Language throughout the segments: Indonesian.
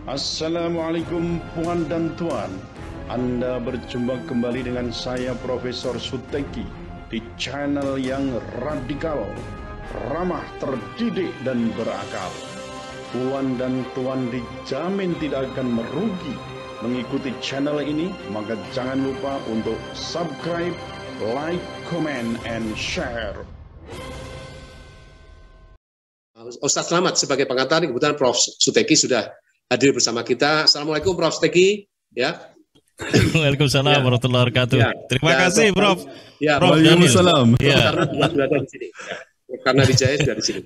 Assalamualaikum puan dan tuan. Anda berjumpa kembali dengan saya Profesor Suteki di channel yang radikal, ramah, terdidik, dan berakal. Puan dan tuan dijamin tidak akan merugi mengikuti channel ini, maka jangan lupa untuk subscribe, like, comment, and share. Ustadz Selamat sebagai pengantar, kebetulan Prof. Suteki sudah hadir bersama kita. Assalamualaikum Prof. Suteki. Ya. Waalaikumsalam warahmatullahi wabarakatuh. Ya. Terima kasih Prof. Ya, Prof. Waalaikumsalam. Ya. Karena sudah ada di sini. Ya. Karena Wijaya sudah di sini.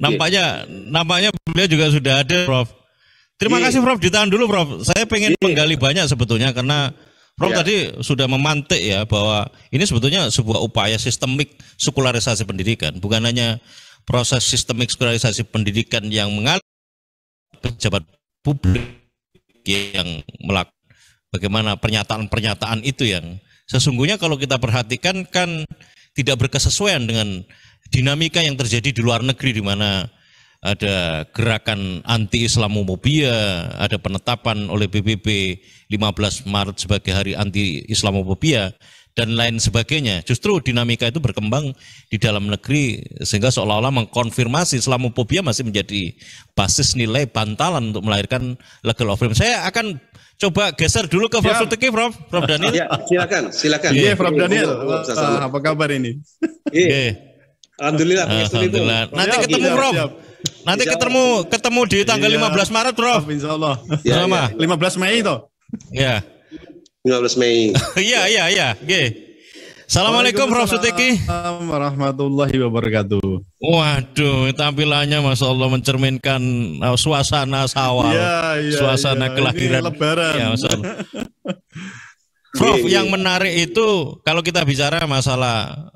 Nampaknya beliau juga sudah ada, Prof. Terima kasih Prof. Ditahan dulu Prof. Saya pengen menggali banyak sebetulnya karena Prof tadi sudah memantik ya bahwa ini sebetulnya sebuah upaya sistemik sekularisasi pendidikan, bukan hanya proses sistemik sekularisasi pendidikan yang mengalir pejabat publik yang melakukan bagaimana pernyataan-pernyataan itu yang sesungguhnya kalau kita perhatikan kan tidak berkesesuaian dengan dinamika yang terjadi di luar negeri, di mana ada gerakan anti-Islamofobia, ada penetapan oleh PBB 15 Maret sebagai hari anti-Islamofobia dan lain sebagainya. Justru dinamika itu berkembang di dalam negeri sehingga seolah-olah mengkonfirmasi Islamofobia masih menjadi basis nilai bantalan untuk melahirkan legal of freedom. Saya akan coba geser dulu ke Prof. Suteki, Prof Daniel. Ya, silakan. Iya, Prof Daniel. Apa kabar ini? Alhamdulillah. Nanti ketemu Prof. Nanti ketemu di tanggal 15 Maret, Prof. Insyaallah. Ya, 15 Mei itu. Ya. 15 Mei. Iya. Assalamualaikum Prof. Suteki. Warahmatullahi wabarakatuh. Waduh, tampilannya Masya Allah mencerminkan suasana sawal, suasana kelahiran. Lebaran. Ya, Masya Allah. Prof, yang menarik itu kalau kita bicara masalah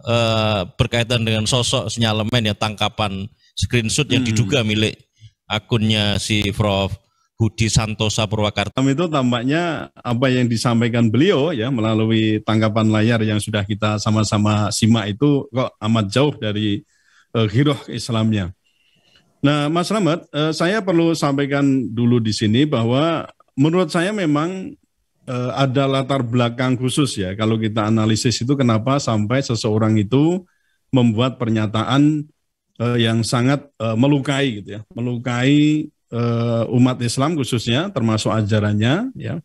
berkaitan dengan sosok sinyalemen ya, tangkapan screenshot yang diduga milik akunnya si Prof. Budi Santosa Purwakarta. Itu tampaknya apa yang disampaikan beliau ya melalui tangkapan layar yang sudah kita sama-sama simak itu kok amat jauh dari giroh Islamnya. Nah, Mas Slamet, saya perlu sampaikan dulu di sini bahwa menurut saya memang ada latar belakang khusus ya kalau kita analisis itu kenapa sampai seseorang itu membuat pernyataan yang sangat melukai gitu ya, melukai umat Islam khususnya termasuk ajarannya ya,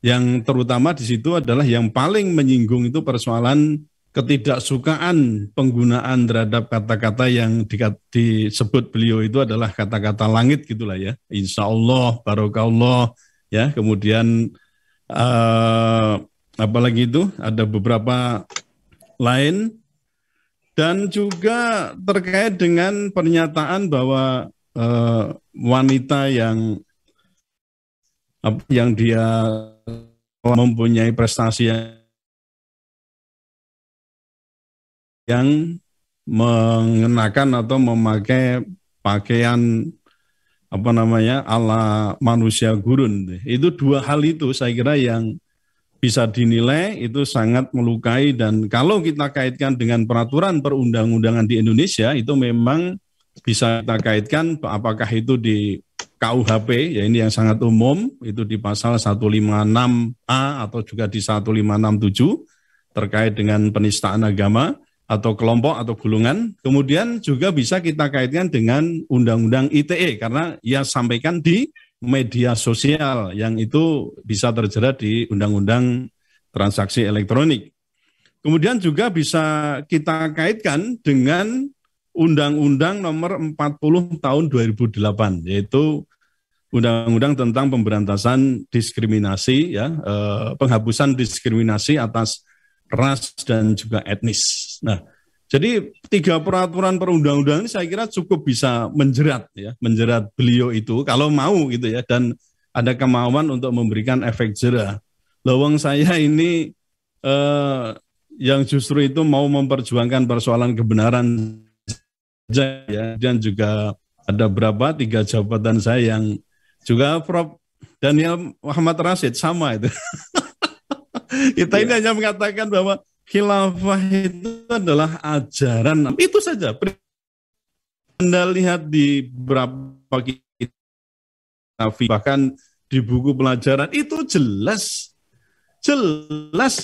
yang terutama di situ adalah yang paling menyinggung itu persoalan ketidaksukaan penggunaan terhadap kata-kata yang disebut beliau itu adalah kata-kata langit gitulah ya, insya Allah, barokallah ya, kemudian apalagi itu ada beberapa lain dan juga terkait dengan pernyataan bahwa wanita yang dia mempunyai prestasi yang mengenakan atau memakai pakaian ala manusia gurun. Itu dua hal itu saya kira yang bisa dinilai itu sangat melukai, dan kalau kita kaitkan dengan peraturan perundang-undangan di Indonesia itu memang bisa kita kaitkan apakah itu di KUHP, ya ini yang sangat umum, itu di pasal 156A atau juga di 1567 terkait dengan penistaan agama atau kelompok atau golongan. Kemudian juga bisa kita kaitkan dengan Undang-Undang ITE karena ia sampaikan di media sosial yang itu bisa terjerat di Undang-Undang Transaksi Elektronik. Kemudian juga bisa kita kaitkan dengan Undang-Undang Nomor 40 Tahun 2008, yaitu Undang-Undang tentang pemberantasan diskriminasi, ya, penghapusan diskriminasi atas ras dan juga etnis. Nah, jadi tiga peraturan perundang-undangan ini saya kira cukup bisa menjerat, ya, menjerat beliau itu kalau mau gitu ya, dan ada kemauan untuk memberikan efek jera. Lawang saya ini yang justru itu mau memperjuangkan persoalan kebenaran. Ya, dan juga ada berapa 3 jabatan saya yang juga Prof. Daniel Muhammad Rashid sama itu. Kita ini hanya mengatakan bahwa khilafah itu adalah ajaran, itu saja. Anda lihat di beberapa kitab, bahkan di buku pelajaran itu jelas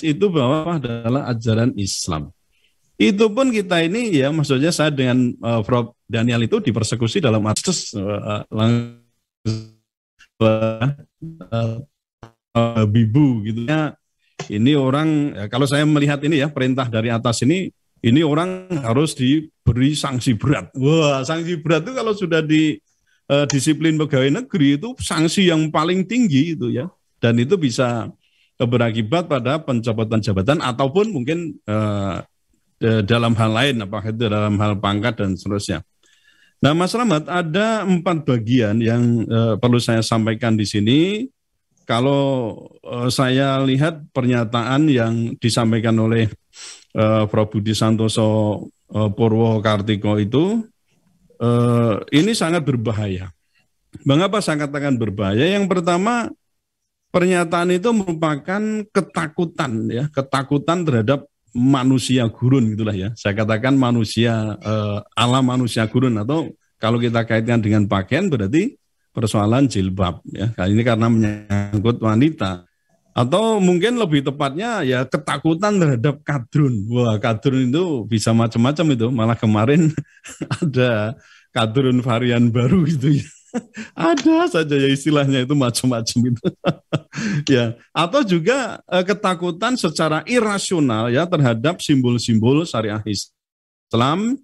itu bahwa adalah ajaran Islam. Itu pun kita ini ya, maksudnya saya dengan Prof. Daniel itu dipersekusi dalam atas bibu gitu ya. Ini orang ya, kalau saya melihat ini ya, perintah dari atas ini orang harus diberi sanksi berat. Wah, sanksi berat itu kalau sudah di disiplin pegawai negeri itu sanksi yang paling tinggi itu ya. Dan itu bisa berakibat pada pencopotan jabatan ataupun mungkin dalam hal lain, apakah itu dalam hal pangkat dan seterusnya. Nah, Mas Rahmat, ada 4 bagian yang perlu saya sampaikan di sini. Kalau saya lihat pernyataan yang disampaikan oleh Prof. Budi Santoso Purwokartiko itu, ini sangat berbahaya. Mengapa saya katakan berbahaya? Yang pertama, pernyataan itu merupakan ketakutan ya, ketakutan terhadap manusia gurun gitulah ya. Saya katakan manusia ala manusia gurun, atau kalau kita kaitkan dengan pakaian berarti persoalan jilbab ya. Kali ini karena menyangkut wanita. Atau mungkin lebih tepatnya ya ketakutan terhadap kadrun. Wah, kadrun itu bisa macam-macam itu. Malah kemarin ada kadrun varian baru gitu ya. Ada saja ya istilahnya itu macam-macam itu. Ya, atau juga ketakutan secara irasional ya terhadap simbol-simbol syariah Islam.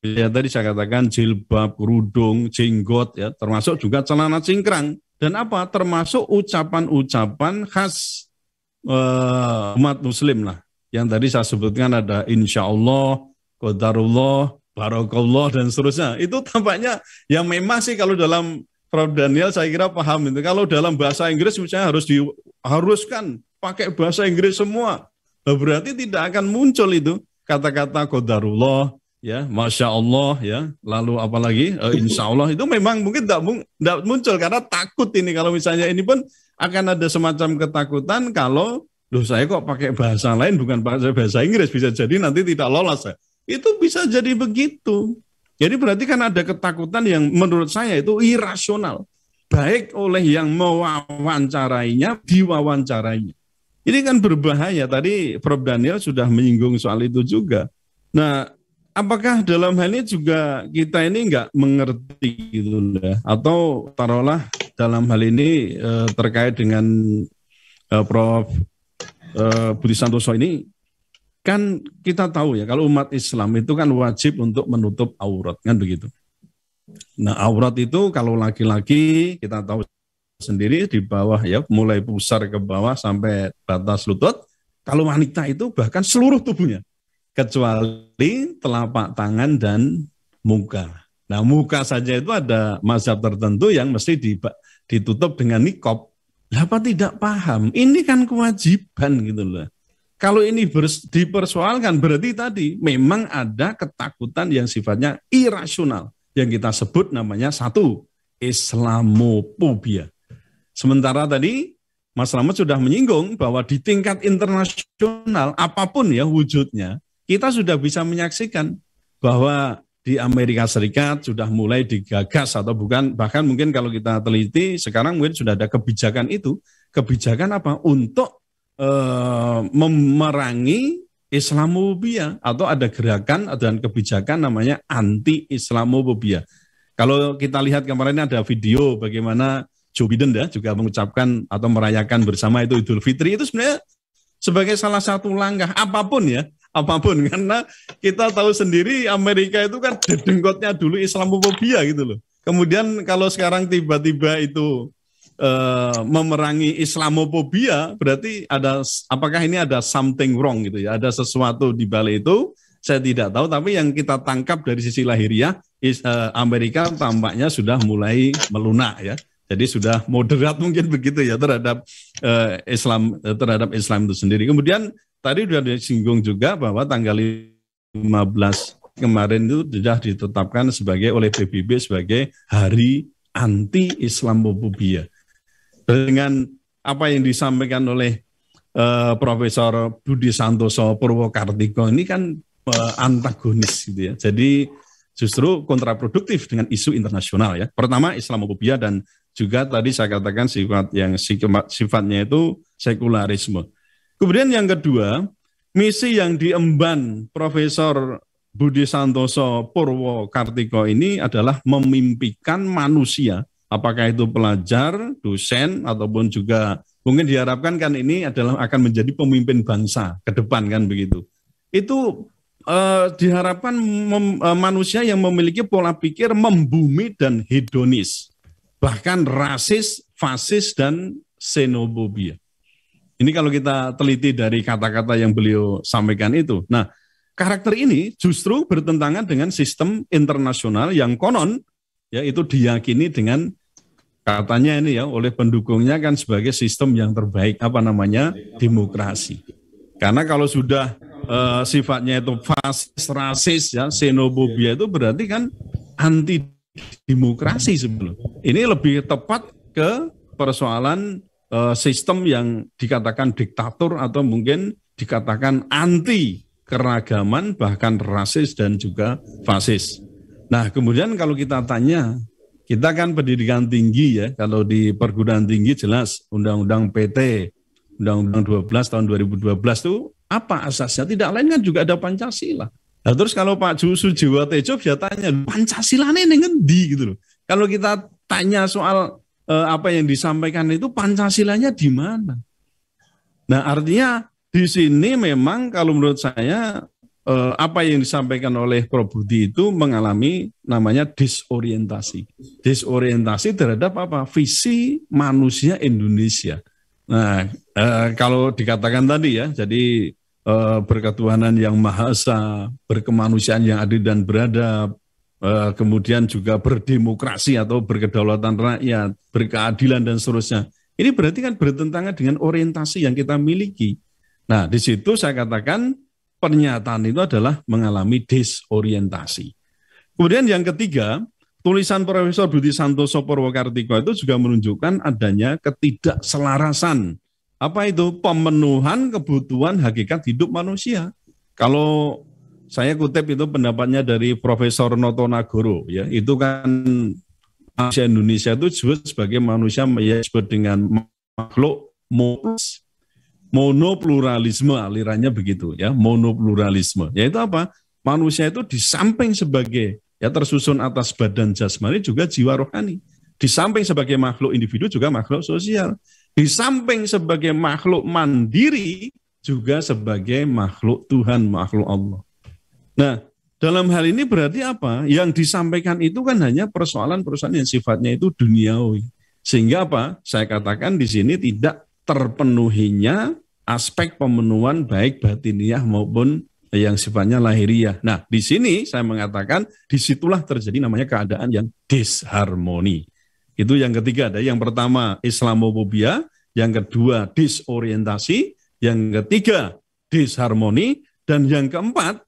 Ya, tadi saya katakan jilbab, kerudung, jenggot ya, termasuk juga celana cingkrang. Dan apa? Termasuk ucapan-ucapan khas umat muslim lah. Yang tadi saya sebutkan ada insya Allah, qadarullah, barakallah dan seterusnya. Itu tampaknya yang memang sih kalau dalam Prof. Daniel saya kira paham itu. Kalau dalam bahasa Inggris misalnya harus diharuskan pakai bahasa Inggris semua. Berarti tidak akan muncul itu kata-kata qadarullah, ya, masya Allah, ya, lalu apalagi insya Allah, itu memang mungkin tidak muncul karena takut ini. Kalau misalnya ini pun akan ada semacam ketakutan kalau loh saya kok pakai bahasa lain bukan bahasa Inggris, bisa jadi nanti tidak lolos ya. Itu bisa jadi begitu. Jadi berarti kan ada ketakutan yang menurut saya itu irasional, baik oleh yang mewawancarainya, diwawancarainya. Ini kan berbahaya. Tadi Prof. Daniel sudah menyinggung soal itu juga. Nah, apakah dalam hal ini juga kita ini nggak mengerti gitu ya? Atau taruhlah dalam hal ini terkait dengan Prof. Budi Santoso ini, kan kita tahu ya kalau umat Islam itu kan wajib untuk menutup aurat, kan begitu. Nah, aurat itu kalau laki-laki kita tahu sendiri di bawah ya, mulai pusar ke bawah sampai batas lutut. Kalau wanita itu bahkan seluruh tubuhnya, kecuali telapak tangan dan muka. Nah, muka saja itu ada mazhab tertentu yang mesti ditutup dengan niqab. Lah, apa tidak paham? Ini kan kewajiban gitu loh. Kalau ini dipersoalkan berarti tadi memang ada ketakutan yang sifatnya irasional. Yang kita sebut namanya satu, Islamofobia. Sementara tadi Mas Rahmat sudah menyinggung bahwa di tingkat internasional apapun ya wujudnya, kita sudah bisa menyaksikan bahwa di Amerika Serikat sudah mulai digagas atau bukan, bahkan mungkin kalau kita teliti sekarang mungkin sudah ada kebijakan itu. Kebijakan apa? Untuk memerangi Islamofobia, atau ada gerakan dan kebijakan namanya anti-Islamofobia. Kalau kita lihat kemarin ada video bagaimana Joe Biden ya juga mengucapkan atau merayakan bersama itu Idul Fitri, itu sebenarnya sebagai salah satu langkah apapun ya, apapun, karena kita tahu sendiri Amerika itu kan dedengkotnya dulu Islamofobia gitu loh. Kemudian kalau sekarang tiba-tiba itu memerangi Islamofobia, berarti ada, apakah ini ada something wrong gitu ya, ada sesuatu di balik itu, saya tidak tahu. Tapi yang kita tangkap dari sisi lahiriah, Amerika tampaknya sudah mulai melunak ya, jadi sudah moderat mungkin begitu ya terhadap Islam itu sendiri. Kemudian tadi sudah disinggung juga bahwa tanggal 15 kemarin itu sudah ditetapkan sebagai oleh PBB sebagai Hari Anti-Islamofobia. Dengan apa yang disampaikan oleh Profesor Budi Santoso Purwokartiko ini kan antagonis gitu ya. Jadi justru kontraproduktif dengan isu internasional ya. Pertama Islamofobia dan juga tadi saya katakan sifatnya itu sekularisme. Kemudian yang kedua, misi yang diemban Profesor Budi Santoso Purwokartiko ini adalah memimpikan manusia, apakah itu pelajar, dosen, ataupun juga mungkin diharapkan kan ini adalah akan menjadi pemimpin bangsa ke depan kan begitu. Itu diharapkan manusia yang memiliki pola pikir membumi dan hedonis, bahkan rasis, fasis, dan xenofobia. Ini kalau kita teliti dari kata-kata yang beliau sampaikan itu. Nah, karakter ini justru bertentangan dengan sistem internasional yang konon ya itu diyakini dengan katanya ini ya oleh pendukungnya kan sebagai sistem yang terbaik, apa namanya, demokrasi. Karena kalau sudah sifatnya itu fasis, rasis, ya, xenofobia itu berarti kan anti demokrasi sebelum. Ini lebih tepat ke persoalan sistem yang dikatakan diktator atau mungkin dikatakan anti keragaman, bahkan rasis dan juga fasis. Nah, kemudian kalau kita tanya, kita kan pendidikan tinggi ya, kalau di perguruan tinggi jelas Undang-Undang PT, Undang-Undang 12 tahun 2012 itu apa asasnya? Tidak lain kan juga ada Pancasila. Nah, terus kalau Pak Sujiwo Tejo bisa tanya, Pancasila ini ngendi gitu loh. Kalau kita tanya soal apa yang disampaikan itu Pancasilanya di mana? Nah, artinya di sini memang kalau menurut saya apa yang disampaikan oleh Prof. Budi itu mengalami namanya disorientasi. Disorientasi terhadap apa? Visi manusia Indonesia. Nah, kalau dikatakan tadi ya, jadi berketuhanan yang Maha Esa, berkemanusiaan yang adil dan beradab, kemudian juga berdemokrasi atau berkedaulatan rakyat, berkeadilan dan seterusnya. Ini berarti kan bertentangan dengan orientasi yang kita miliki. Nah, di situ saya katakan pernyataan itu adalah mengalami disorientasi. Kemudian yang ketiga, tulisan Profesor Budi Santoso Purwokartiko itu juga menunjukkan adanya ketidakselarasan. Apa itu? Pemenuhan kebutuhan hakikat hidup manusia. Kalau saya kutip itu pendapatnya dari Profesor Noto Nagoro, ya, itu kan manusia Indonesia itu disebut sebagai manusia yang disebut dengan makhluk monopluralisme, alirannya begitu ya, monopluralisme. Yaitu apa? Manusia itu di samping sebagai ya tersusun atas badan jasmani juga jiwa rohani. Di samping sebagai makhluk individu juga makhluk sosial. Di samping sebagai makhluk mandiri juga sebagai makhluk Tuhan, makhluk Allah. Nah, dalam hal ini berarti apa? Yang disampaikan itu kan hanya persoalan-persoalan yang sifatnya itu duniawi. Sehingga apa? Saya katakan di sini tidak terpenuhinya aspek pemenuhan baik batiniah maupun yang sifatnya lahiriah. Nah, di sini saya mengatakan disitulah terjadi namanya keadaan yang disharmoni. Itu yang ketiga. Ada yang pertama Islamofobia, yang kedua disorientasi, yang ketiga disharmoni, dan yang keempat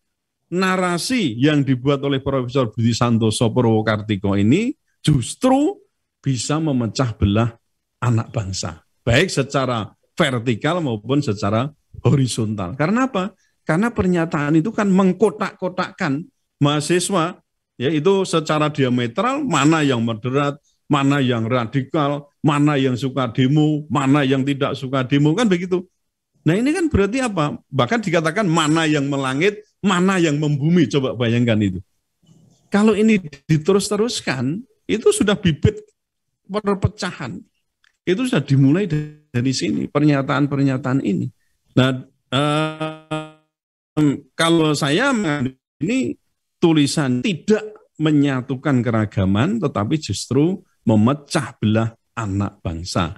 narasi yang dibuat oleh Profesor Budi Santoso Purwokartiko ini justru bisa memecah belah anak bangsa. Baik secara vertikal maupun secara horizontal. Karena apa? Karena pernyataan itu kan mengkotak-kotakkan mahasiswa, yaitu secara diametral, mana yang moderat, mana yang radikal, mana yang suka demo, mana yang tidak suka demo, kan begitu. Nah ini kan berarti apa? Bahkan dikatakan mana yang melangit, mana yang membumi, coba bayangkan itu. Kalau ini diterus-teruskan, itu sudah bibit perpecahan. Itu sudah dimulai dari sini, pernyataan-pernyataan ini. Nah, kalau saya ini tulisan tidak menyatukan keragaman, tetapi justru memecah belah anak bangsa.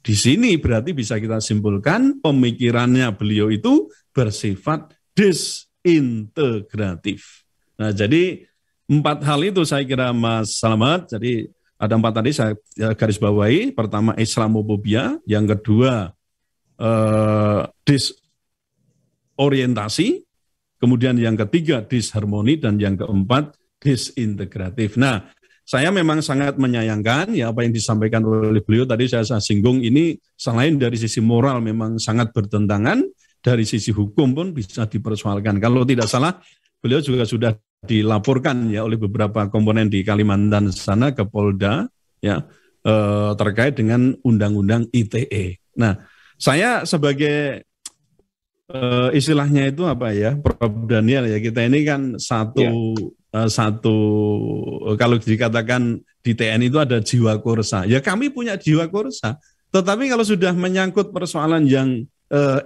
Di sini berarti bisa kita simpulkan pemikirannya beliau itu bersifat disintegratif. Nah, jadi 4 hal itu saya kira Mas Slamet, jadi ada 4 tadi saya garis bawahi. Pertama Islamofobia, yang kedua disorientasi, kemudian yang ketiga disharmoni, dan yang keempat disintegratif. Nah, saya memang sangat menyayangkan ya apa yang disampaikan oleh beliau tadi saya singgung ini selain dari sisi moral memang sangat bertentangan, dari sisi hukum pun bisa dipersoalkan. Kalau tidak salah beliau juga sudah dilaporkan ya oleh beberapa komponen di Kalimantan sana ke Polda ya terkait dengan undang-undang ITE. Nah, saya sebagai istilahnya itu apa ya, Prof. Daniel ya, kita ini kan satu kalau dikatakan di TNI itu ada jiwa korsa. Ya kami punya jiwa korsa, tetapi kalau sudah menyangkut persoalan yang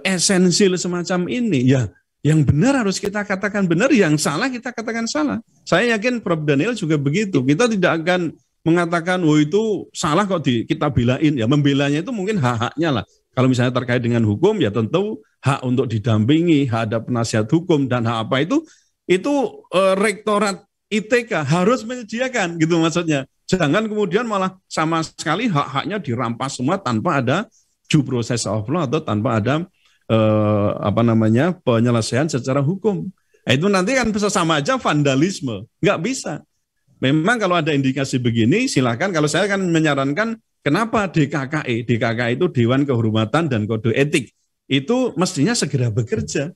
esensial semacam ini, ya yang benar harus kita katakan benar, yang salah kita katakan salah. Saya yakin Prof. Daniel juga begitu. Kita tidak akan mengatakan, oh itu salah kok kita belain. Ya membelanya itu mungkin hak-haknya lah. Kalau misalnya terkait dengan hukum, ya tentu hak untuk didampingi, hak ada penasihat hukum, dan hak apa itu Rektorat ITK harus menyediakan, gitu maksudnya. Jangan kemudian malah sama sekali hak-haknya dirampas semua tanpa ada due process of law atau tanpa ada penyelesaian secara hukum. Itu nanti kan bisa sama aja vandalisme, nggak bisa. Memang kalau ada indikasi begini, silakan. Kalau saya kan menyarankan, kenapa DKKE itu Dewan Kehormatan dan Kode Etik, itu mestinya segera bekerja.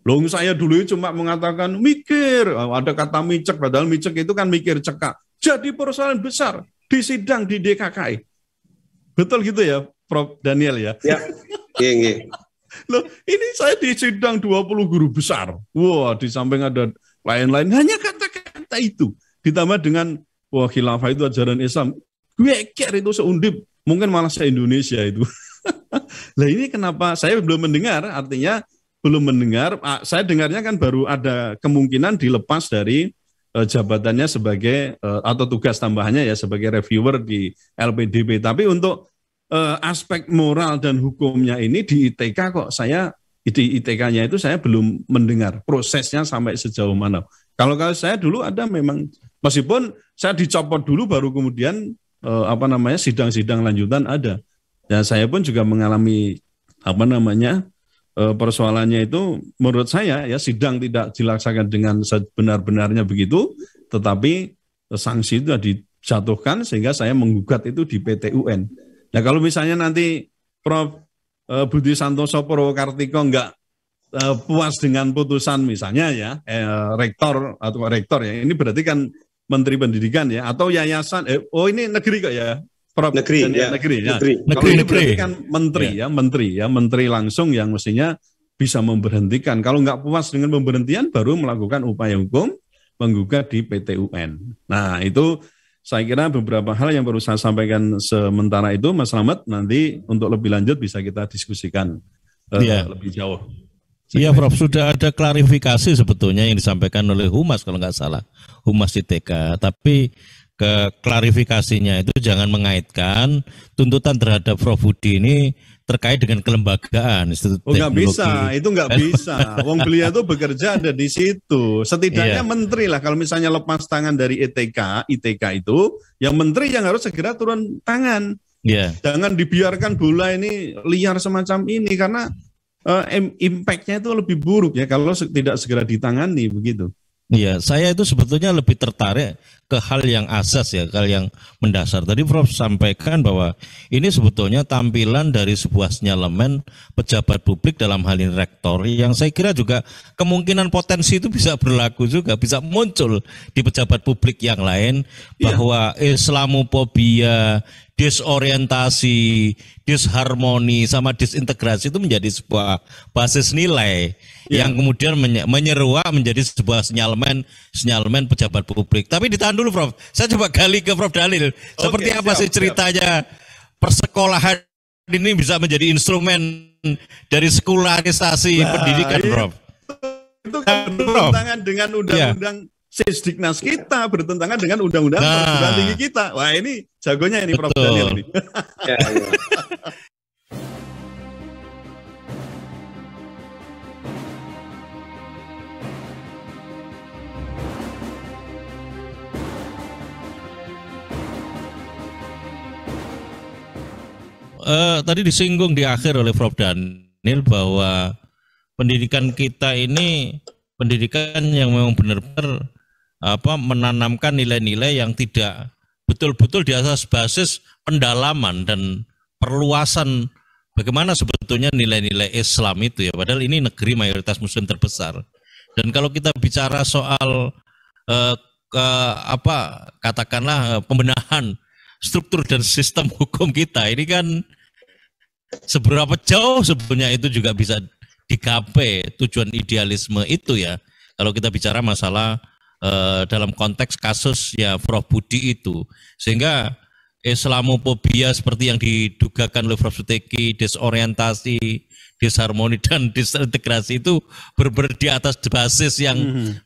Loh, saya dulu cuma mengatakan mikir, ada kata micek, padahal micek itu kan mikir cekak. Jadi persoalan besar di sidang di DKKE. Betul gitu ya, Prof. Daniel ya? Ya, iya. Loh, ini saya di sidang 20 guru besar. Wah, di samping ada lain-lain, hanya kata-kata itu. Ditambah dengan, wah khilafah itu ajaran Islam. Gue itu seundip, mungkin malah se-Indonesia itu. Lah ini kenapa saya belum mendengar, artinya belum mendengar, saya dengarnya kan baru ada kemungkinan dilepas dari jabatannya sebagai, atau tugas tambahannya ya sebagai reviewer di LPDP. Tapi untuk aspek moral dan hukumnya ini di ITK kok di ITK-nya itu saya belum mendengar prosesnya sampai sejauh mana. Kalau saya dulu ada memang, meskipun saya dicopot dulu baru kemudian sidang-sidang lanjutan ada. Dan saya pun juga mengalami persoalannya itu, menurut saya ya sidang tidak dilaksanakan dengan sebenar-benarnya begitu, tetapi sanksi itu dijatuhkan sehingga saya menggugat itu di PT UN. Nah kalau misalnya nanti Prof. Budi Santoso Purwokartiko nggak puas dengan putusan misalnya ya rektor ya, ini berarti kan Menteri Pendidikan ya, atau yayasan, ini negeri kok ya, Prof. Negeri ya. Kalau ini berarti kan menteri langsung yang mestinya bisa memberhentikan. Kalau nggak puas dengan pemberhentian, baru melakukan upaya hukum, menggugat di PT UN. Nah itu saya kira beberapa hal yang perlu saya sampaikan sementara itu, Mas Slamet, nanti untuk lebih lanjut bisa kita diskusikan lebih jauh. Iya Prof, sudah ada klarifikasi sebetulnya yang disampaikan oleh Humas kalau nggak salah, Humas ITK, tapi ke klarifikasinya itu jangan mengaitkan tuntutan terhadap Prof. Budi ini terkait dengan kelembagaan Institut Teknologi. Nggak bisa, itu nggak bisa. Wong beliau itu bekerja ada di situ. Setidaknya menteri lah, kalau misalnya lepas tangan dari ITK itu, yang menteri yang harus segera turun tangan. Jangan dibiarkan bola ini liar semacam ini, karena impact-nya itu lebih buruk ya kalau tidak segera ditangani begitu. Iya, saya itu sebetulnya lebih tertarik ke hal yang asas ya, hal yang mendasar. Tadi Prof sampaikan bahwa ini sebetulnya tampilan dari sebuah sinyalemen pejabat publik dalam hal ini rektor, yang saya kira juga kemungkinan potensi itu bisa berlaku juga, bisa muncul di pejabat publik yang lain, bahwa Islamofobia, disorientasi, disharmoni, sama disintegrasi itu menjadi sebuah basis nilai yang kemudian menyeruak menjadi sebuah sinyalemen pejabat publik. Tapi ditahan dulu Prof, saya coba gali ke Prof Dalil. Seperti apa sih ceritanya persekolahan ini bisa menjadi instrumen dari sekularisasi pendidikan, Prof? Itu kan bertentangan dengan undang-undang Sisdiknas kita, bertentangan dengan undang-undang perguruan tinggi kita. Wah ini jagonya ini Prof Daniel ini. Tadi disinggung di akhir oleh Prof Daniel bahwa pendidikan kita ini pendidikan yang memang benar-benar menanamkan nilai-nilai yang tidak betul-betul di atas basis pendalaman dan perluasan bagaimana sebetulnya nilai-nilai Islam itu ya, padahal ini negeri mayoritas muslim terbesar. Dan kalau kita bicara soal katakanlah pembenahan struktur dan sistem hukum kita ini kan seberapa jauh sebetulnya itu juga bisa digapai tujuan idealisme itu ya. Kalau kita bicara masalah dalam konteks kasus ya Prof Budi itu, sehingga Islamofobia seperti yang didugakan oleh Prof Suteki, desorientasi, disharmoni dan disintegrasi itu di atas basis yang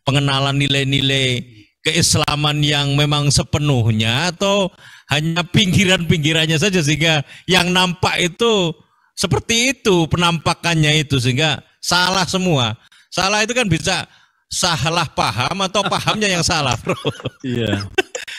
pengenalan nilai-nilai keislaman yang memang sepenuhnya atau hanya pinggiran-pinggirannya saja, sehingga yang nampak itu seperti itu penampakannya itu, sehingga salah semua. Salah itu kan bisa salah paham atau pahamnya yang salah, Bro. Iya.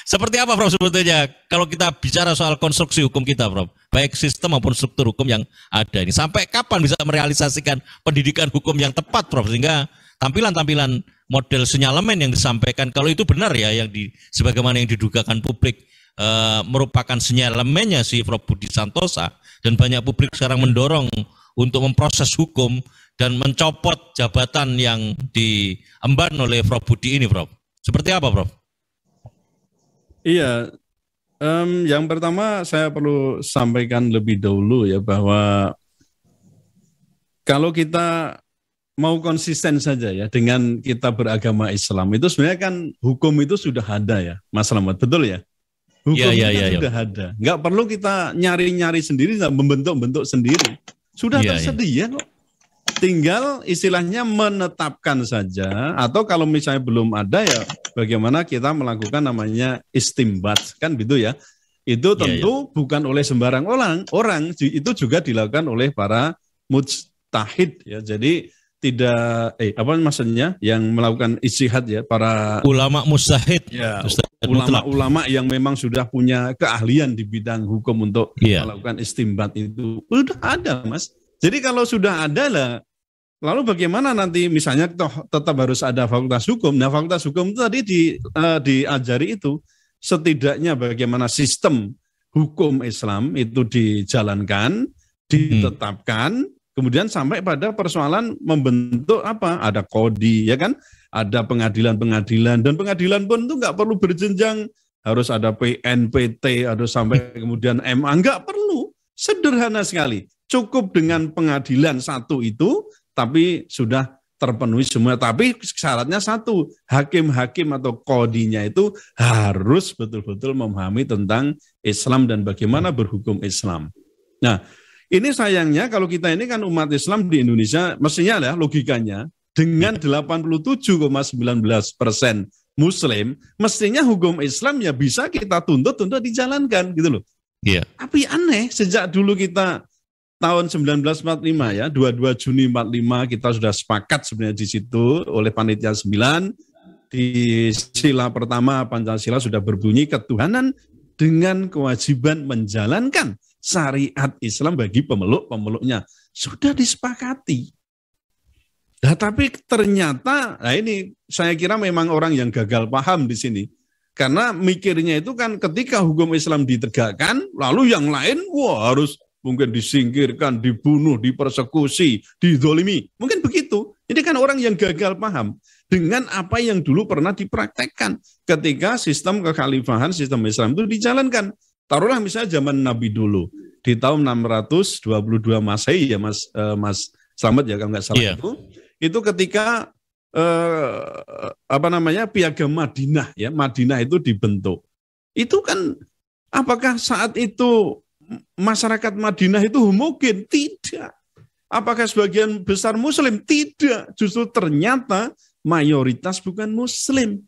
Seperti apa, Prof, sebetulnya kalau kita bicara soal konstruksi hukum kita, Prof? Baik sistem maupun struktur hukum yang ada ini. Sampai kapan bisa merealisasikan pendidikan hukum yang tepat, Prof? Sehingga tampilan-tampilan model sinyalemen yang disampaikan, kalau itu benar ya, yang sebagaimana yang didugakan publik merupakan sinyalemennya si Prof Budi Santosa, dan banyak publik sekarang mendorong untuk memproses hukum dan mencopot jabatan yang diemban oleh Prof Budi ini, Prof. Seperti apa, Prof? Iya, yang pertama saya perlu sampaikan lebih dahulu ya, bahwa kalau kita mau konsisten saja ya dengan kita beragama Islam, itu sebenarnya kan hukum itu sudah ada ya, Mas Slamet, betul ya? Hukum sudah ada, nggak perlu kita nyari-nyari sendiri, nggak membentuk-bentuk sendiri, sudah tersedia kok. Tinggal istilahnya menetapkan saja, atau kalau misalnya belum ada ya bagaimana kita melakukan namanya istimbat, kan gitu ya. Itu tentu bukan oleh sembarang orang, itu juga dilakukan oleh para mujtahid ya. Jadi tidak apa maksudnya yang melakukan ijtihad ya, para ulama mujtahid ya, ulama-ulama yang memang sudah punya keahlian di bidang hukum untuk melakukan istimbat itu udah ada, Mas. Jadi kalau sudah ada lah, lalu bagaimana nanti misalnya toh tetap harus ada fakultas hukum. Nah, fakultas hukum itu tadi diajari itu setidaknya bagaimana sistem hukum Islam itu dijalankan, ditetapkan, kemudian sampai pada persoalan membentuk apa? Ada kodi, ya kan? Ada pengadilan-pengadilan, dan pengadilan pun itu nggak perlu berjenjang, harus ada PNPT, harus sampai kemudian MA, nggak perlu. Sederhana sekali. Cukup dengan pengadilan satu itu, tapi sudah terpenuhi semua. Tapi syaratnya satu, hakim-hakim atau kodinya itu harus betul-betul memahami tentang Islam dan bagaimana berhukum Islam. Nah, ini sayangnya kalau kita ini kan umat Islam di Indonesia, mestinya ya logikanya, dengan 87,19% Muslim, mestinya hukum Islam ya bisa kita tuntut untuk dijalankan gitu loh. Iya. Tapi aneh, sejak dulu kita tahun 1945 ya, 22 Juni 45 kita sudah sepakat sebenarnya di situ oleh Panitia 9, di sila pertama Pancasila sudah berbunyi ketuhanan dengan kewajiban menjalankan syariat Islam bagi pemeluk-pemeluknya. Sudah disepakati. Nah, tapi ternyata, nah ini saya kira memang orang yang gagal paham di sini. Karena mikirnya itu kan ketika hukum Islam ditegakkan, lalu yang lain harus mungkin disingkirkan, dibunuh, dipersekusi, dizolimi. Mungkin begitu. Ini kan orang yang gagal paham dengan apa yang dulu pernah dipraktekkan ketika sistem kekhalifahan, sistem Islam itu dijalankan. Taruhlah misalnya zaman Nabi dulu, di tahun 622 Masehi ya Mas Slamet ya kalau nggak salah itu ketika Piagam Madinah ya, Madinah itu dibentuk. Itu kan apakah saat itu masyarakat Madinah itu homogen? Tidak. Apakah sebagian besar Muslim? Tidak. Justru ternyata mayoritas bukan Muslim.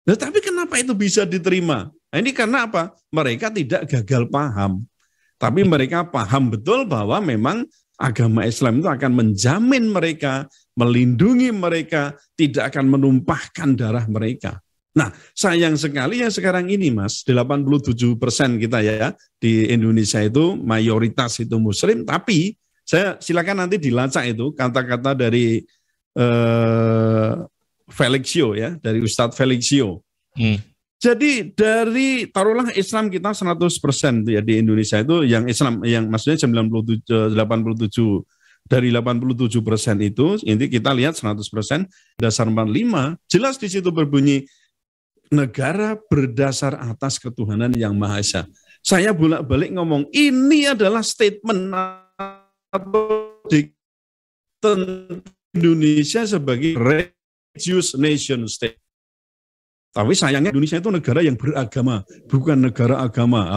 Nah, tapi kenapa itu bisa diterima? Nah, ini karena apa? Mereka tidak gagal paham. Tapi mereka paham betul bahwa memang agama Islam itu akan menjamin mereka, melindungi mereka, tidak akan menumpahkan darah mereka. Nah, sayang sekali ya sekarang ini Mas, 87% kita ya di Indonesia itu mayoritas itu Muslim, tapi saya silakan nanti dilacak itu kata-kata dari Felixio ya, dari Ustadz Felixio. Jadi dari taruhlah Islam kita 100% ya di Indonesia itu yang Islam yang maksudnya 87 dari 87% itu, ini kita lihat 100% dasar 45 jelas di situ berbunyi negara berdasar atas ketuhanan yang Maha Esa. Saya bolak-balik ngomong, ini adalah statement atau Indonesia sebagai religious nation state. Tapi sayangnya Indonesia itu negara yang beragama, bukan negara agama.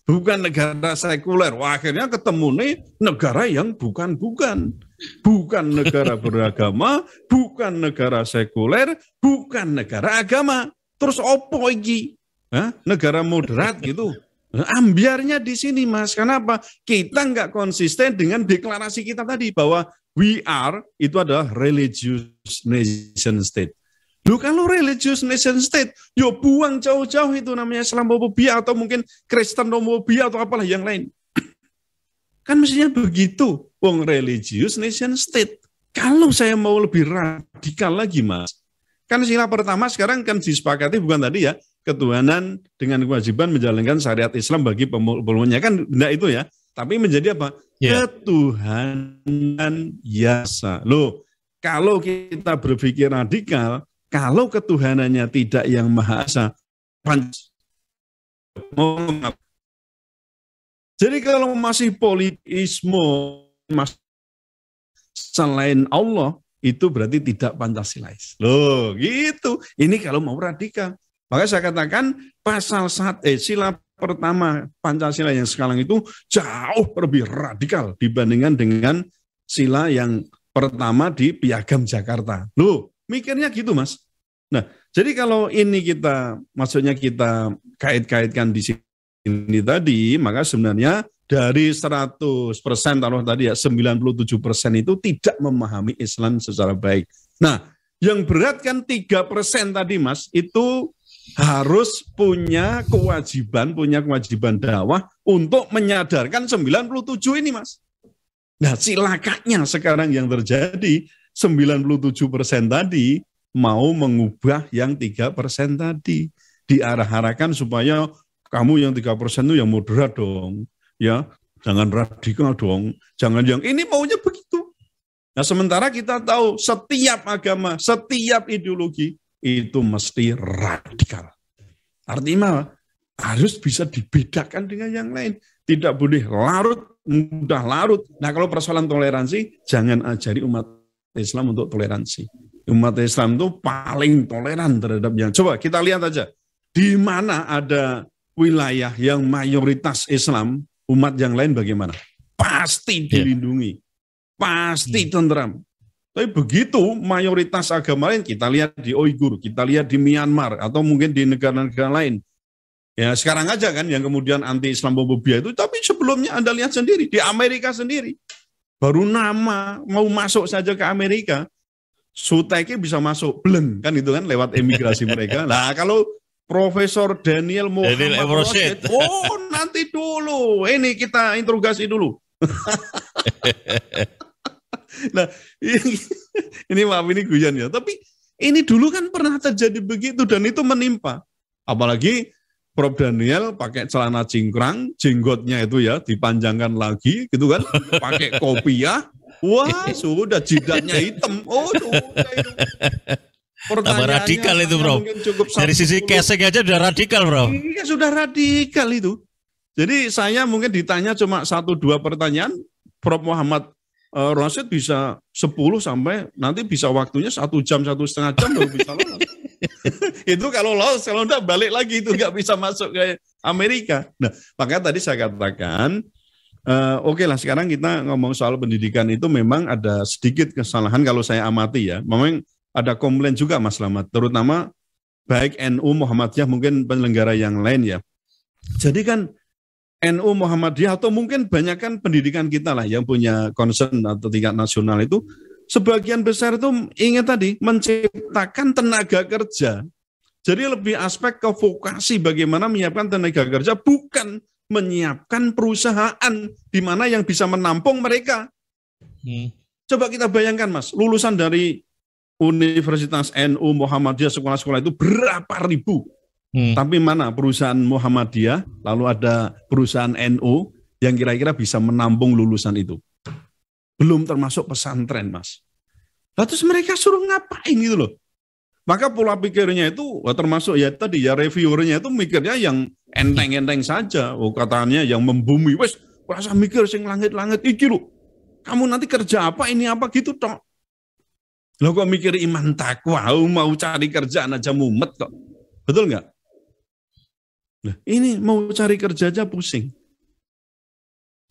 Bukan negara sekuler. Wah, akhirnya ketemu nih negara yang bukan-bukan. Bukan negara beragama, bukan negara sekuler, bukan negara agama. Terus opo iki? Negara moderat gitu. Ambiarnya di sini, Mas. Kenapa? Kita nggak konsisten dengan deklarasi kita tadi bahwa we are itu adalah religious nation state. Loh, kalau religious nation state, yo buang jauh-jauh itu namanya Islamofobia atau mungkin Kristenomofobia atau apalah yang lain. Kan mestinya begitu, wong religious nation state. Kalau saya mau lebih radikal lagi, Mas, kan sila pertama sekarang kan disepakati bukan tadi ya, ketuhanan dengan kewajiban menjalankan syariat Islam bagi pemeluknya, kan enggak itu ya, tapi menjadi apa? Yeah. Ketuhanan yasa. Loh, kalau kita berpikir radikal, kalau ketuhanannya tidak yang Maha Esa, jadi kalau masih politisme selain Allah, itu berarti tidak Pancasilais. Loh, gitu. Ini kalau mau radikal. Maka saya katakan sila pertama Pancasila yang sekarang itu jauh lebih radikal dibandingkan dengan sila yang pertama di Piagam Jakarta. Loh, mikirnya gitu, Mas. Nah, jadi kalau ini maksudnya kita kait-kaitkan di sini tadi, maka sebenarnya dari 100% taruh tadi ya 97% itu tidak memahami Islam secara baik. Nah, yang berat kan 3% tadi, Mas, itu harus punya kewajiban dakwah untuk menyadarkan 97 ini, Mas. Nah, cilakanya sekarang yang terjadi 97% tadi mau mengubah yang 3% tadi. Diarah-arahkan supaya kamu yang 3% itu yang moderat dong. Ya, jangan radikal dong. Jangan yang ini maunya begitu. Nah, sementara kita tahu setiap agama, setiap ideologi itu mesti radikal. Artinya harus bisa dibedakan dengan yang lain. Tidak boleh mudah larut. Nah, kalau persoalan toleransi, jangan ajari umat Islam untuk toleransi. Umat Islam itu paling toleran terhadap yang. Coba kita lihat aja, di mana ada wilayah yang mayoritas Islam, umat yang lain bagaimana? Pasti dilindungi, pasti tentram. Tapi begitu mayoritas agama lain, kita lihat di Uighur, kita lihat di Myanmar, atau mungkin di negara-negara lain. Ya sekarang aja kan yang kemudian anti-Islamofobia itu, tapi sebelumnya Anda lihat sendiri, di Amerika sendiri. Baru nama, mau masuk saja ke Amerika, Suteki bisa masuk, bleng, kan itu kan lewat emigrasi mereka. Nah kalau Profesor Daniel Muhammad Rashid, oh nanti dulu, ini kita interogasi dulu. Nah, ini maaf ini guyon ya, tapi ini dulu kan pernah terjadi begitu dan itu menimpa. Apalagi Prof Daniel pakai celana cingkrang, jenggotnya itu ya dipanjangkan lagi gitu kan, pakai kopiah, wah sudah jidatnya hitam. Oh, sudah itu. Tambah radikal itu, Bro. Dari sisi casing aja sudah radikal, Bro. Iya, sudah radikal itu. Jadi saya mungkin ditanya cuma 1-2 pertanyaan, Prof Muhammad Rashid bisa 10 sampai nanti bisa waktunya 1 jam, 1,5 jam baru bisa lolos. Itu kalau lolos, kalau enggak balik lagi itu nggak bisa masuk ke Amerika. Nah, makanya tadi saya katakan, oke lah sekarang kita ngomong soal pendidikan itu memang ada sedikit kesalahan kalau saya amati ya. Memang ada komplain juga Mas Slamet, terutama baik NU Muhammadiyah mungkin penyelenggara yang lain ya. Jadi kan NU Muhammadiyah atau mungkin banyak kan pendidikan kita lah yang punya concern atau tingkat nasional itu sebagian besar itu ingat tadi menciptakan tenaga kerja. Jadi lebih aspek ke vokasi bagaimana menyiapkan tenaga kerja bukan menyiapkan perusahaan di mana yang bisa menampung mereka. Coba kita bayangkan Mas, lulusan dari Universitas NU Muhammadiyah sekolah-sekolah itu berapa ribu. Tapi mana perusahaan Muhammadiyah, lalu ada perusahaan NU yang kira-kira bisa menampung lulusan itu. Belum termasuk pesantren, Mas. Lalu terus mereka suruh ngapain gitu loh. Maka pola pikirnya itu termasuk ya tadi ya reviewernya itu mikirnya yang enteng-enteng saja. Oh katanya yang membumi, wes rasa mikir sing langit-langit iki lho. Kamu nanti kerja apa ini apa gitu toh. Lo kok mikir iman takwa, mau cari kerjaan aja mumet kok. Betul nggak? Nah, ini mau cari kerja aja pusing.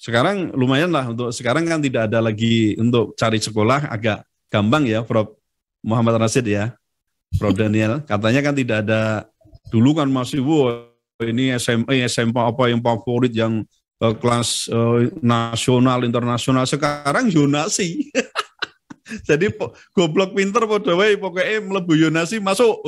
Sekarang lumayan lah untuk sekarang kan tidak ada lagi untuk cari sekolah agak gampang ya Prof. Muhammad Rashid ya. Prof. Daniel, katanya kan tidak ada, dulu kan masih, ini SMA apa yang favorit yang kelas nasional, internasional, sekarang zonasi. Jadi goblok pinter pokoknya melebu zonasi masuk.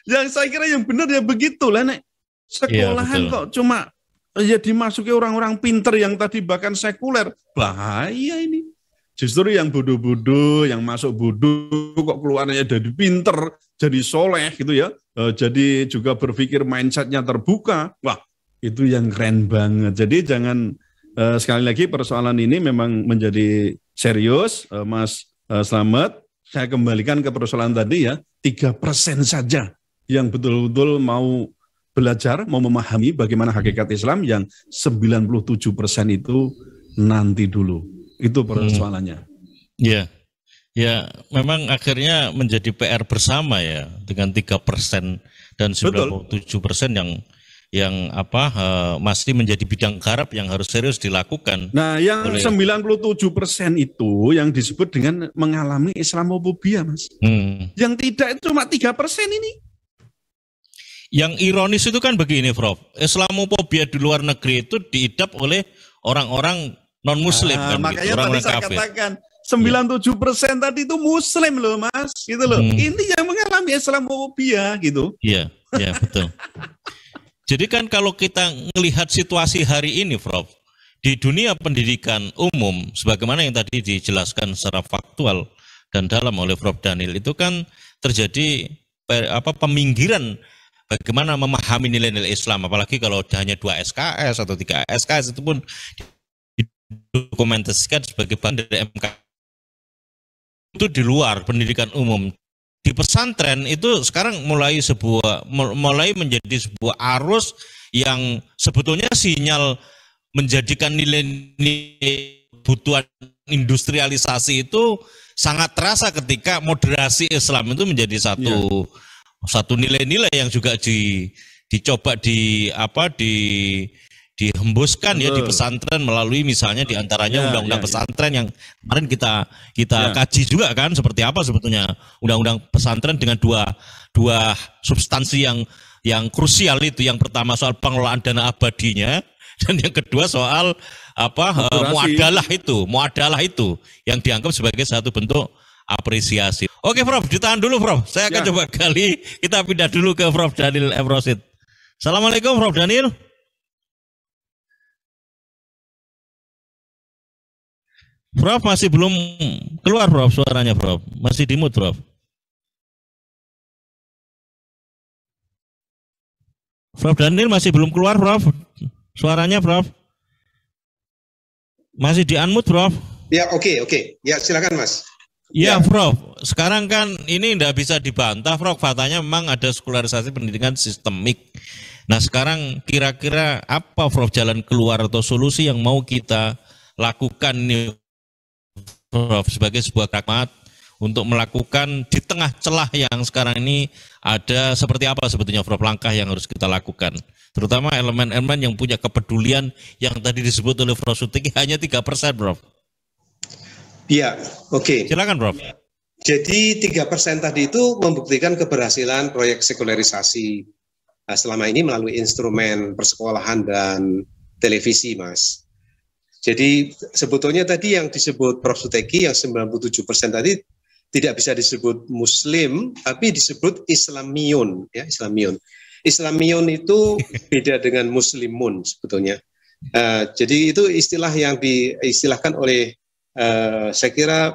Yang saya kira yang benar ya begitu lah, Nek. Sekolahan kok cuma ya dimasuki orang-orang pinter yang tadi bahkan sekuler, bahaya ini. Justru yang bodoh-bodoh, yang masuk bodoh, kok keluarnya jadi pinter, jadi soleh gitu ya. Jadi juga berpikir mindsetnya terbuka. Wah, itu yang keren banget. Jadi jangan, sekali lagi persoalan ini memang menjadi serius, Mas Slamet. Saya kembalikan ke persoalan tadi ya, 3% saja yang betul-betul mau belajar, mau memahami bagaimana hakikat Islam, yang 97% itu nanti dulu. Itu persoalannya. Ya, ya memang akhirnya menjadi PR bersama ya dengan 3% dan 97% yang masih menjadi bidang garap yang harus serius dilakukan. Nah, yang 97% itu yang disebut dengan mengalami Islamofobia, Mas. Yang tidak itu cuma 3% ini. Yang ironis itu kan begini, Prof. Islamofobia di luar negeri itu diidap oleh orang-orang non-muslim kan, makanya orang tadi saya kafir. katakan 97% tadi itu muslim loh Mas, gitu loh. Ini yang mengalami Islamofobia gitu. Iya, iya betul. Jadi kan kalau kita melihat situasi hari ini, Prof, di dunia pendidikan umum, sebagaimana yang tadi dijelaskan secara faktual dan dalam oleh Prof Daniel, itu kan terjadi peminggiran bagaimana memahami nilai-nilai Islam, apalagi kalau hanya 2 SKS atau 3 SKS itu pun dokumentasikan sebagai bahan dari MK. Itu di luar pendidikan umum. Di pesantren itu sekarang mulai menjadi sebuah arus yang sebetulnya sinyal menjadikan nilai-nilai kebutuhan industrialisasi itu sangat terasa ketika moderasi Islam itu menjadi satu nilai-nilai yang juga dicoba dihembuskan ya di pesantren melalui misalnya diantaranya undang-undang pesantren yang kemarin kita kaji juga kan seperti apa sebetulnya undang-undang pesantren dengan dua substansi yang krusial itu. Yang pertama soal pengelolaan dana abadinya dan yang kedua soal muadalah itu yang dianggap sebagai satu bentuk apresiasi. Oke Prof, ditahan dulu Prof. Saya akan coba gali, kita pindah dulu ke Prof Daniel F. Rosid. Assalamualaikum Prof Daniel. Prof masih belum keluar Prof suaranya Prof, masih di mute Prof. Prof Daniel masih belum keluar Prof, suaranya Prof. Masih di unmute Prof. Ya oke. Ya silakan Mas. Ya Prof, sekarang kan ini tidak bisa dibantah Prof, faktanya memang ada sekularisasi pendidikan sistemik. Nah sekarang kira-kira apa Prof jalan keluar atau solusi yang mau kita lakukan nih Prof sebagai sebuah pragmat untuk melakukan di tengah celah yang sekarang ini ada, seperti apa sebetulnya Prof langkah yang harus kita lakukan, terutama elemen-elemen yang punya kepedulian yang tadi disebut oleh Prof Suteki hanya 3% Prof. Iya, oke. Silakan Prof. Jadi 3% tadi itu membuktikan keberhasilan proyek sekularisasi selama ini melalui instrumen persekolahan dan televisi, Mas. Jadi sebetulnya tadi yang disebut Prof Suteki yang 97% tadi tidak bisa disebut Muslim, tapi disebut Islamiyun, ya Islamiyun. Islamiyun itu beda dengan Muslimun sebetulnya. Jadi itu istilah yang diistilahkan oleh saya kira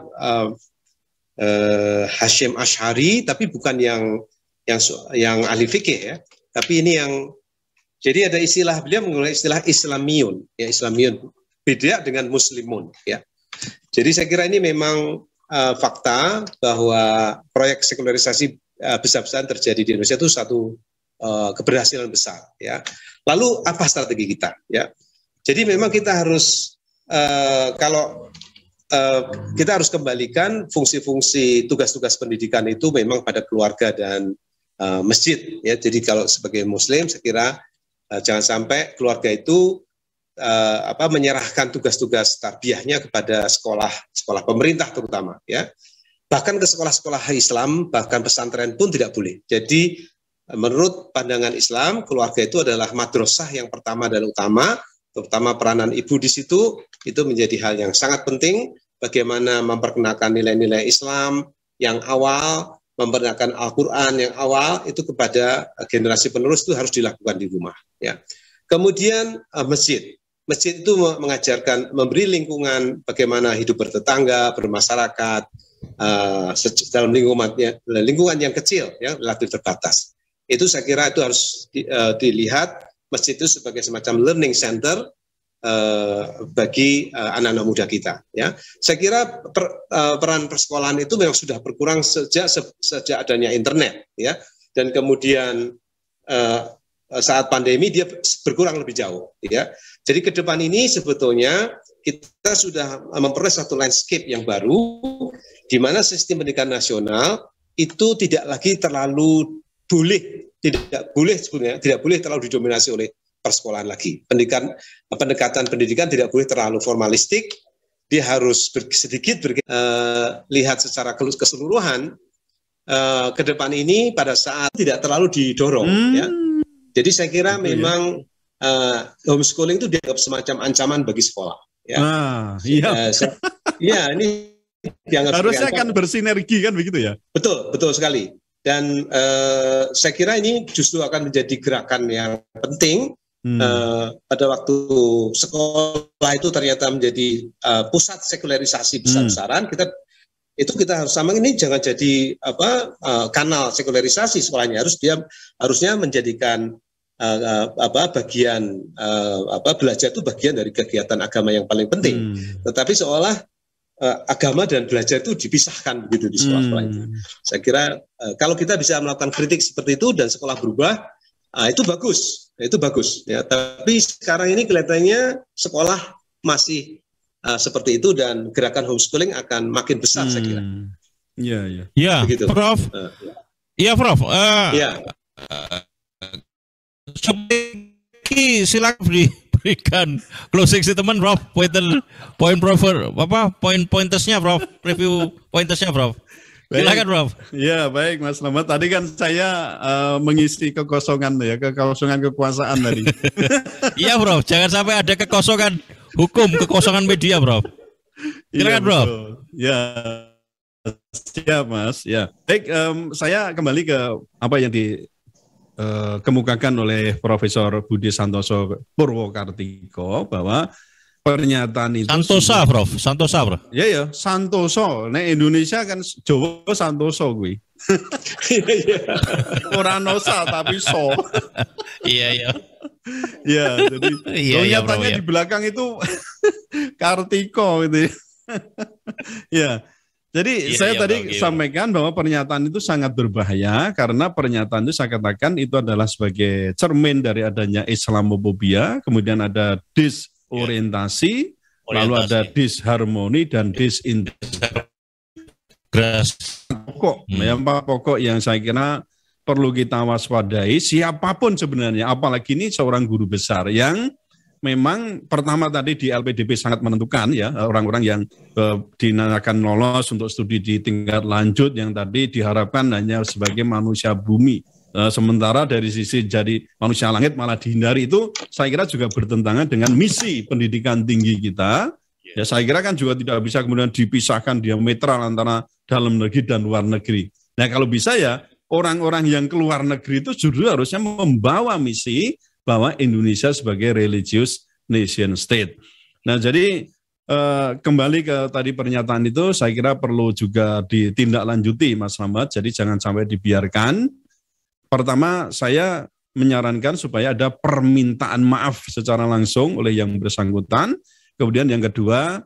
Hashim Ash'ari, tapi bukan yang ahli fikih ya. Tapi ini yang jadi ada istilah, beliau menggunakan istilah Islamiyun, ya Islamiyun. Beda dengan Muslimun ya. Jadi saya kira ini memang fakta bahwa proyek sekularisasi besar-besaran terjadi di Indonesia itu satu keberhasilan besar ya. Lalu apa strategi kita ya? Jadi memang kita harus kita harus kembalikan fungsi-fungsi tugas-tugas pendidikan itu memang pada keluarga dan masjid ya. Jadi kalau sebagai Muslim saya kira jangan sampai keluarga itu menyerahkan tugas-tugas tarbiyahnya kepada sekolah pemerintah terutama ya. Bahkan ke sekolah-sekolah Islam, bahkan pesantren pun tidak boleh. Jadi menurut pandangan Islam, keluarga itu adalah madrasah yang pertama dan utama, terutama peranan ibu di situ, itu menjadi hal yang sangat penting, bagaimana memperkenalkan nilai-nilai Islam yang awal, memperkenalkan Al-Quran yang awal, itu kepada generasi penerus itu harus dilakukan di rumah. Ya. Kemudian masjid. Masjid itu mengajarkan, memberi lingkungan bagaimana hidup bertetangga, bermasyarakat, dalam lingkungan yang kecil, ya, relatif terbatas. Itu saya kira itu harus dilihat masjid itu sebagai semacam learning center bagi anak-anak muda kita. Ya, saya kira peran persekolahan itu memang sudah berkurang sejak adanya internet, ya, dan kemudian saat pandemi dia berkurang lebih jauh. Ya, jadi ke depan ini sebetulnya kita sudah memperoleh satu landscape yang baru, di mana sistem pendidikan nasional itu tidak lagi terlalu tidak boleh terlalu didominasi oleh persekolahan lagi. Pendekatan pendidikan tidak boleh terlalu formalistik, dia harus sedikit lihat secara keseluruhan ke depan ini pada saat tidak terlalu didorong. Ya. Jadi saya kira memang homeschooling itu dianggap semacam ancaman bagi sekolah. Ya. Iya. Iya, ini harusnya kan bersinergi kan begitu ya? Betul sekali. Dan saya kira ini justru akan menjadi gerakan yang penting pada waktu sekolah itu ternyata menjadi pusat sekularisasi besar-besaran. Kita harus sama, ini jangan jadi kanal sekularisasi sekolahnya, harusnya menjadikan bagian belajar itu bagian dari kegiatan agama yang paling penting. Tetapi seolah agama dan belajar itu dipisahkan begitu di sekolah-sekolah itu. Saya kira kalau kita bisa melakukan kritik seperti itu dan sekolah berubah, itu bagus. Ya. Tapi sekarang ini kelihatannya sekolah masih seperti itu dan gerakan homeschooling akan makin besar saya kira. Iya. Begitu. Prof. Iya, Prof. Iya. Silakan berikan closing statement, Prof. Pointersnya, Prof. Review pointersnya, Prof. Silakan, Prof. Ya, baik, Mas Slamet. Tadi kan saya mengisi kekosongan kekuasaan tadi. Iya, Prof. Jangan sampai ada kekosongan hukum, kekosongan media, Prof. Silakan, Prof. Ya, siap, Mas. Ya, baik. Saya kembali ke apa yang kemukakan oleh Profesor Budi Santoso Purwokartiko bahwa pernyataan itu Santosa, Prof. Ya, Santoso. Nah, Indonesia kan Jawa Santoso kuwi. Ora nosa tapi so. Iya. Ya, jadi kelihatannya di belakang itu Kartiko gitu. Ya. Jadi saya tadi sampaikan bahwa pernyataan itu sangat berbahaya karena pernyataan itu saya katakan itu adalah sebagai cermin dari adanya Islamofobia, kemudian ada disorientasi, lalu ada disharmoni dan disintegrasi. Pokok yang saya kira perlu kita waspadai siapapun sebenarnya, apalagi ini seorang guru besar yang memang pertama tadi di LPDP sangat menentukan ya, orang-orang yang dinamakan lolos untuk studi di tingkat lanjut yang tadi diharapkan hanya sebagai manusia bumi. Sementara dari sisi jadi manusia langit malah dihindari, itu saya kira juga bertentangan dengan misi pendidikan tinggi kita. Ya, saya kira kan juga tidak bisa kemudian dipisahkan diametral antara dalam negeri dan luar negeri. Nah, kalau bisa ya orang-orang yang keluar negeri itu justru harusnya membawa misi bahwa Indonesia sebagai religious nation state. Nah, jadi kembali ke tadi pernyataan itu, saya kira perlu juga ditindaklanjuti, Mas Slamet. Jadi jangan sampai dibiarkan. Pertama, saya menyarankan supaya ada permintaan maaf secara langsung oleh yang bersangkutan. Kemudian yang kedua,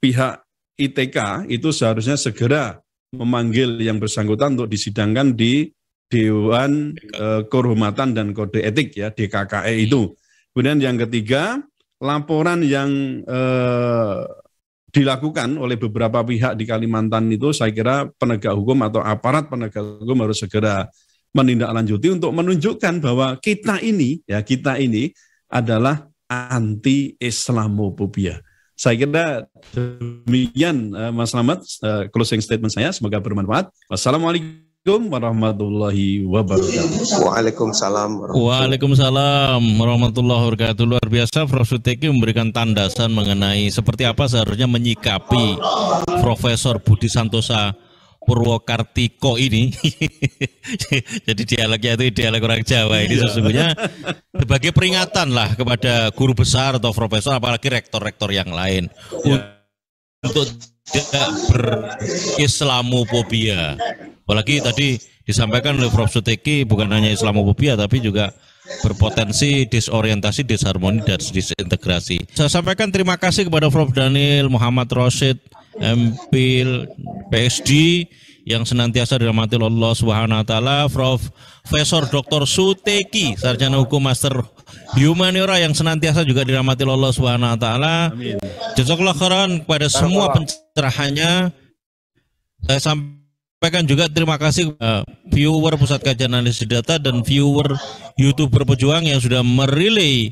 pihak ITK itu seharusnya segera memanggil yang bersangkutan untuk disidangkan di Dewan Kehormatan dan Kode Etik ya, DKKE itu. Kemudian yang ketiga, laporan yang dilakukan oleh beberapa pihak di Kalimantan itu saya kira penegak hukum atau aparat penegak hukum harus segera menindaklanjuti untuk menunjukkan bahwa kita ini adalah anti-Islamofobia. Saya kira demikian Mas Slamet, closing statement saya, semoga bermanfaat. Wassalamualaikum warahmatullahi wabarakatuh. Waalaikumsalam warahmatullahi wabarakatuh. Luar biasa Prof. Suteki memberikan tandasan mengenai seperti apa seharusnya menyikapi Profesor Budi Santosa Purwokartiko ini. Jadi dialognya itu dialog orang Jawa ini sesungguhnya sebagai peringatan lah kepada guru besar atau profesor, apalagi rektor-rektor yang lain untuk tidak berislamofobia. Apalagi tadi disampaikan oleh Prof. Suteki bukan hanya islamofobia tapi juga berpotensi disorientasi, disharmoni, dan disintegrasi. Saya sampaikan terima kasih kepada Prof. Daniel Muhammad Rosyid, MPhil, PhD yang senantiasa dirahmati Allah Subhanahu wa taala, Profesor Dr. Suteki, sarjana hukum master humaniora yang senantiasa juga dirahmati Allah Subhanahu wa taala. Jazakallahu khairan kepada semua pencerahannya. Saya sampaikan juga terima kasih viewer Pusat Kajian Analisis Data dan viewer YouTube Berpejuang yang sudah merilai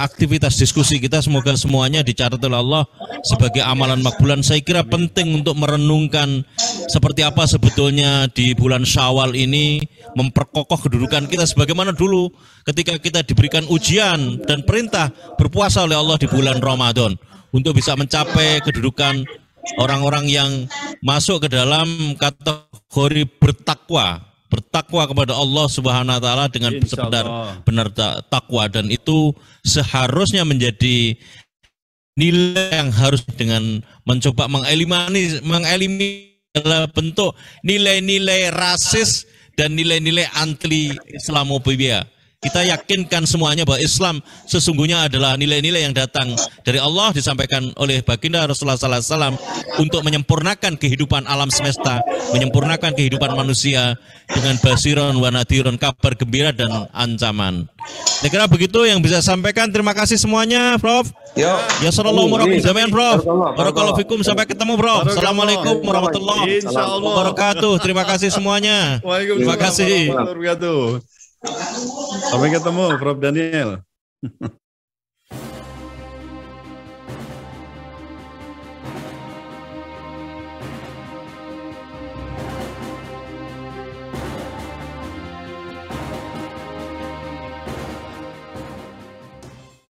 aktivitas diskusi kita. Semoga semuanya dicatat oleh Allah sebagai amalan makbulan. Saya kira penting untuk merenungkan seperti apa sebetulnya di bulan Syawal ini memperkokoh kedudukan kita sebagaimana dulu ketika kita diberikan ujian dan perintah berpuasa oleh Allah di bulan Ramadan untuk bisa mencapai kedudukan orang-orang yang masuk ke dalam kategori bertakwa kepada Allah Subhanahu wa taala dengan benar takwa, dan itu seharusnya menjadi nilai yang harus dengan mencoba mengeliminasi bentuk nilai-nilai rasis dan nilai-nilai anti Islamofobia. Kita yakinkan semuanya bahwa Islam sesungguhnya adalah nilai-nilai yang datang dari Allah, disampaikan oleh baginda Rasulullah SAW untuk menyempurnakan kehidupan alam semesta, menyempurnakan kehidupan manusia dengan basiron wa nadhiron, kabar gembira dan ancaman. Saya kira begitu yang bisa sampaikan. Terima kasih semuanya, Prof. Ya sallallahu alaihi wasallam, Prof. Barakallahu fikum. Sampai ketemu, Prof. Assalamualaikum warahmatullahi wabarakatuh. Terima kasih semuanya. Terima kasih. Sampai ketemu, Prof. Daniel.